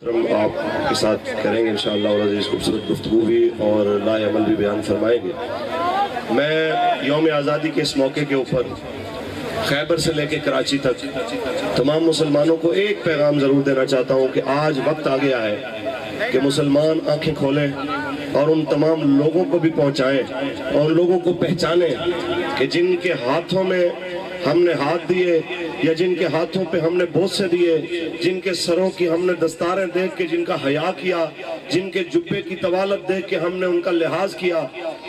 آپ کے ساتھ کریں گے انشاءاللہ اور عزیز خوبصورت گفتگو بھی اور لائے عمل بھی بیان فرمائیں گے۔ میں یوم آزادی کے اس موقع کے اوپر خیبر سے لے کے کراچی تک تمام مسلمانوں کو ایک پیغام ضرور دینا چاہتا ہوں کہ آج وقت آ گیا ہے کہ مسلمان آنکھیں کھولیں اور ان تمام لوگوں کو بھی پہنچائیں اور ان لوگوں کو پہچانیں کہ جن کے ہاتھوں میں ہم نے ہاتھ دیے یا جن کے ہاتھوں پہ ہم نے بوسے دیے، جن کے سروں کی ہم نے دستاریں دیکھ کے جن کا حیا کیا، جن کے جبے کی طوالت دیکھ کے ہم نے ان کا لحاظ کیا،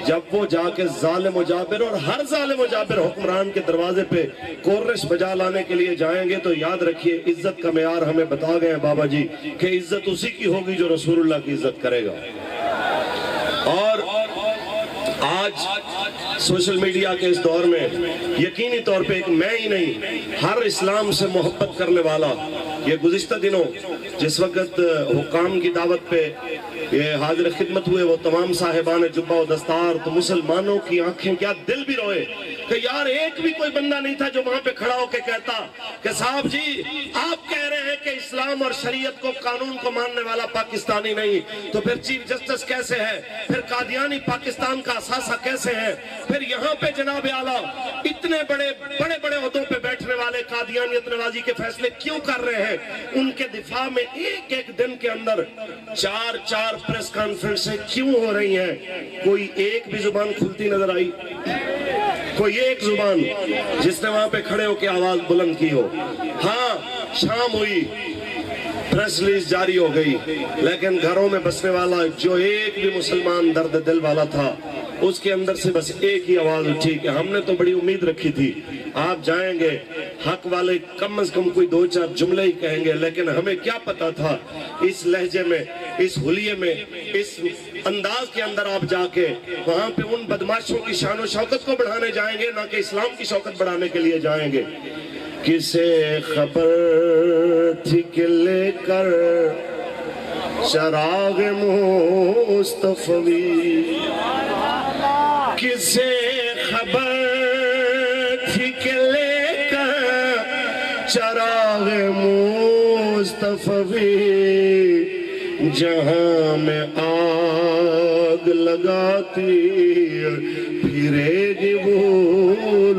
جب وہ جا کے ظالم و جابر اور ہر ظالم و جابر حکمران کے دروازے پہ کورش بجا لانے کے لیے جائیں گے تو یاد رکھیے عزت کا معیار ہمیں بتا گئے ہیں بابا جی کہ عزت اسی کی ہوگی جو رسول اللہ کی عزت کرے گا۔ اور آج سوشل میڈیا کے اس دور میں یقینی طور پہ ایک میں ہی نہیں، ہر اسلام سے محبت کرنے والا یہ گزشتہ دنوں جس وقت حکام کی دعوت پہ یہ حاضر خدمت ہوئے وہ تمام صاحبان جبہ و دستار، تو مسلمانوں کی آنکھیں کیا دل بھی روئے کہ یار ایک بھی کوئی بندہ نہیں تھا جو وہاں پہ کھڑا ہو کے کہتا کہ صاحب جی آپ کہہ رہے ہیں کہ اسلام اور شریعت کو قانون کو ماننے والا پاکستانی نہیں، تو پھر چیف جسٹس کیسے ہے، پھر قادیانی پاکستان کا اثاثہ کیسے ہے، پھر یہاں پہ جناب اعلیٰ اتنے بڑے عہدوں پہ بیٹھنے والے قادیانیت نوازی کے فیصلے کیوں کر رہے ہیں؟ ان کے دفاع میں ایک دن کے اندر چار پریس کانفرنسیں کیوں ہو رہی ہیں؟ کوئی ایک بھی زبان کھلتی نظر آئی؟ کوئی ایک زبان جس نے وہاں پہ کھڑے ہو کے آواز بلند کی ہو؟ ہاں شام ہوئی، پریس ریلیز جاری ہو گئی، لیکن گھروں میں بسنے والا جو ایک بھی مسلمان درد دل والا تھا اس کے اندر سے بس ایک ہی آواز اٹھی کہ ہم نے تو بڑی امید رکھی تھی آپ جائیں گے، حق والے کم از کم کوئی 2-4 جملے ہی کہیں گے، لیکن ہمیں کیا پتا تھا اس لہجے میں، اس حلیے میں، اس انداز کے اندر آپ جا کے وہاں پہ ان بدماشوں کی شان و شوکت کو بڑھانے جائیں گے، نہ کہ اسلام کی شوکت بڑھانے کے لیے جائیں گے۔ کسے خبر تھی کہ لے کر چراغ مصطفی، کسے خبر تھی کہ لے کر چراغ مصطفی جہاں میں آگ لگاتی پھرے گی وہ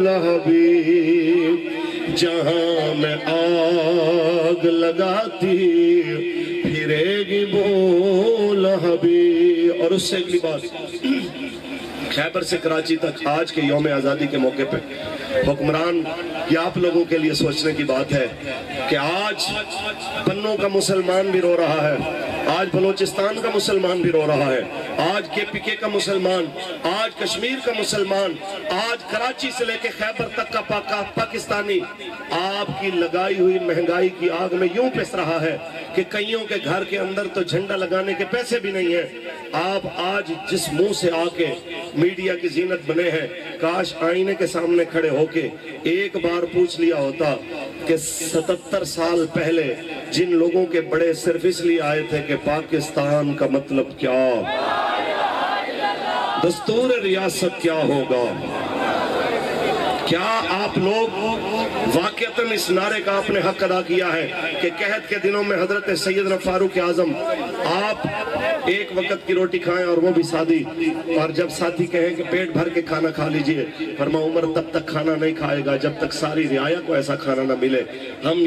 لہبی، جہاں میں آگ لگاتی پھرے گی وہ لہبی۔ اور اس سے اگلی بات، خیبر سے کراچی تک آج کے یوم آزادی کے موقع پہ حکمران یہ آپ لوگوں کے لیے سوچنے کی بات ہے کہ آج بنوں کا مسلمان بھی رو رہا ہے، آج بلوچستان کا مسلمان بھی رو رہا ہے، آج KPK کا مسلمان، آج کشمیر کا مسلمان، آج کراچی سے لے کے خیبر تک کا پاکستانی آپ کی لگائی ہوئی مہنگائی کی آگ میں یوں پس رہا ہے کہ کئیوں کے گھر کے اندر تو جھنڈا لگانے کے پیسے بھی نہیں ہیں۔ آپ آج جس منہ سے آ کے میڈیا کی زینت بنے ہیں، کاش آئینے کے سامنے کھڑے ہو کے ایک بار پوچھ لیا ہوتا کہ 77 سال پہلے جن لوگوں کے بڑے صرف اس لیے آئے تھے کہ پاکستان کا مطلب کیا، دستور ریاست کیا ہوگا، کیا آپ لوگ واقعتاً اس نعرے کا آپ نے حق ادا کیا ہے کہ قحط کے دنوں میں حضرت سیدنا فاروق اعظم آپ ایک وقت کی روٹی کھائیں اور وہ بھی سادی، اور جب ساتھی کہیں کہ پیٹ بھر کے کھانا کھا لیجئے، فرمایا عمر تب تک کھانا نہیں کھائے گا جب تک ساری رعایا کو ایسا کھانا نہ ملے۔ ہم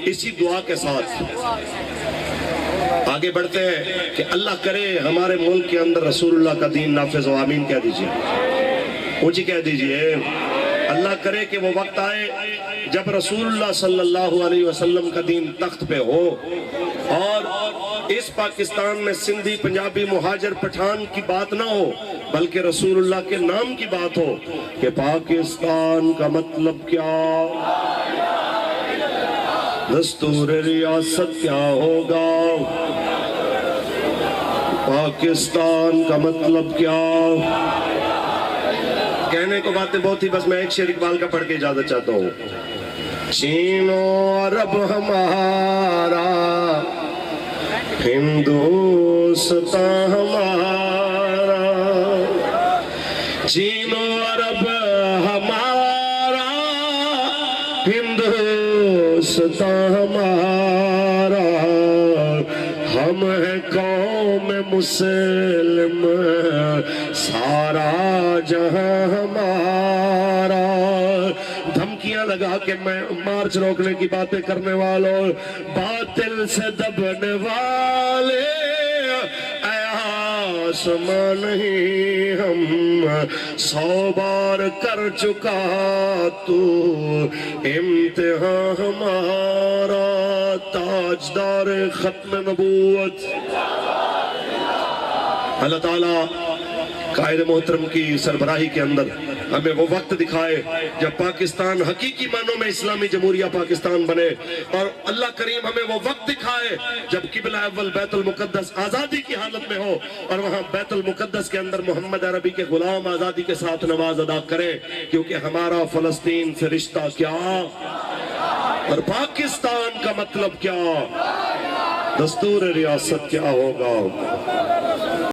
اسی دعا کے ساتھ آگے بڑھتے ہیں کہ اللہ کرے ہمارے ملک کے اندر رسول اللہ کا دین نافذ ہو، آمین کہہ دیجئے، اونچی کہہ دیجئے۔ اللہ کرے کہ وہ وقت آئے جب رسول اللہ صلی اللہ علیہ وسلم کا دین تخت پہ ہو اور اس پاکستان میں سندھی پنجابی مہاجر پٹھان کی بات نہ ہو بلکہ رسول اللہ کے نام کی بات ہو کہ پاکستان کا مطلب کیا، دستور ریاست کیا ہوگا، پاکستان کا مطلب کیا۔ کہنے کو باتیں بہت ہی، بس میں ایک شعر اقبال کا پڑھ کے اجازت چاہتا ہوں۔ چین و عرب ہمارا، ہندوستان ہمارا، چین و عرب ہمارا، ہندوستان ہمارا، ہم ہیں قوم مسلم سارا جہاں ہمارا. دھمکیاں لگا کے میں مارچ روکنے کی باتیں کرنے والوں، باطل سے دبنے والے، اے آسمان نہیں ہم 100 بار کر چکا تو امتحان ہمارا. تاجدار ختم نبوت اللہ تعالیٰ قائد محترم کی سربراہی کے اندر ہمیں وہ وقت دکھائے جب پاکستان حقیقی معنوں میں اسلامی جمہوریہ پاکستان بنے، اور اللہ کریم ہمیں وہ وقت دکھائے جب قبلہ اول بیت المقدس آزادی کی حالت میں ہو، اور وہاں بیت المقدس کے اندر محمد عربی کے غلام آزادی کے ساتھ نماز ادا کریں. کیونکہ ہمارا فلسطین سے رشتہ کیا اور پاکستان کا مطلب کیا، دستور ریاست کیا ہوگا.